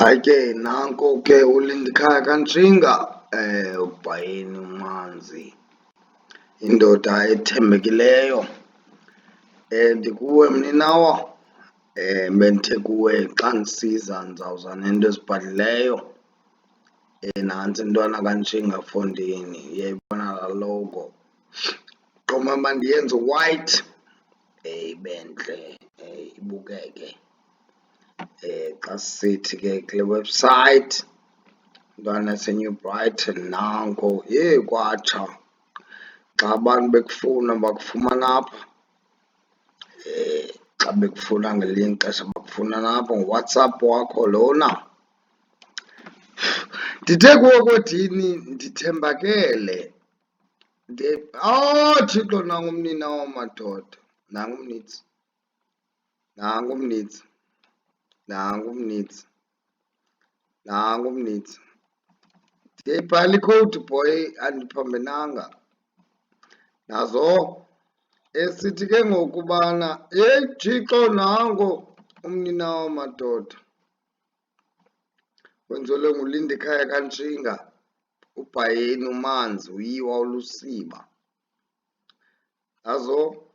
Ake nanko ke uLindikhaya kaNtshinga uBhayeni uManzi, indoda ethembekileyo. Ndikuwe mninawa, bendithe kuwe xa ndisiza ndizawuza nento ezibhadlileyo. Nantsi intwana kaNtshinga Fondini, uyayibona laa logo. Gqoma mandiyenze white, ibe ntle, ibukeke. Xa sisithi ke kule website, intwana yaseNew Brighton nanko, kwatsha. Xa abantu bekufuna bakufumana apha. Xa bekufuna ngelinye ixesha bakufuna apha ngoWhatsApp wakho lona. Ndithe kuwe kodini ndithembakele. Thixo, nangu umnina wamadoda, nangu umnitsi, nangu umnitsi, nangu umnitsi, nangu umnitsi. Ndiyayibhala ikhowudi boy, andiphambenanga. Nazo esithi ke ngokubana, Thixo, nango umnina wamadoda. Wenzelwe nguLindikhaya kaNtshinga, uBhayeni uManzi, uyiwa olusiba. Nazo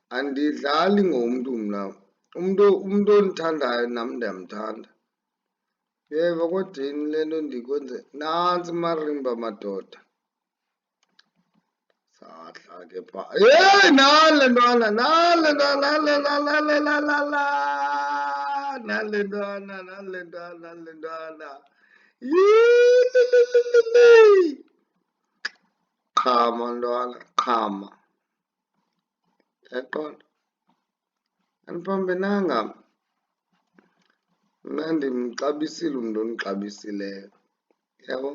andidlali ngomntu mna, umntu ondithandayo nam ndiyamthanda. Uyeva kodini le nto ndikwenze? Nantsi marimba madoda. Sahla ke phaa. Nale ntwana, nale ntwana, nale ntwana, nale ntwana, nale ntwana. Qhama ntwana, qhama. Uyaqonda? Andiphambenanga. Mna ndimxabisile umntu ondixabisileyo. Yabo?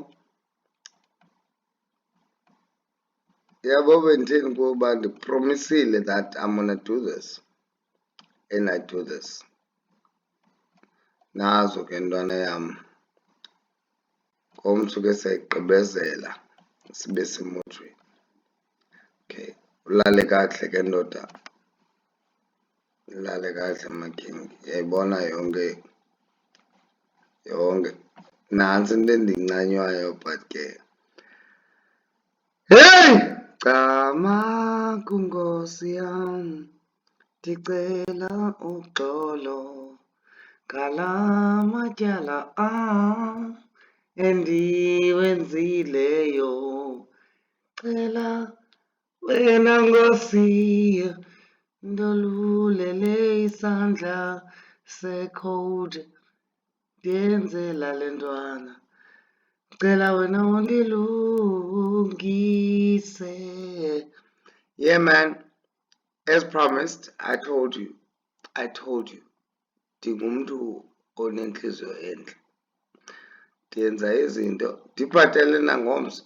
Yabo benditheni kuba ndipromisile that I'm gonna do this. And I do this. Nazo ke ntwana yam. Ngomso ke siyayigqibezela, sibe semotweni. Okay. Ulale kakuhle ke ndoda. Ulale kakuhle makingi. Uyayibona yonke. Nantsi into endincanywayo but ke. Gama kunkosi yam, ndicela uxolo ngala matyala endiwenzileyo. Cela wena Nkosi ndolulele isandla sekhowudi ndiyenzela le ntwana. Cela wena undilungise. Yeah, man. As promised, I told you. Ndingumntu onentliziyo entle. Ndiyenza izinto, ndibhatele nangomso.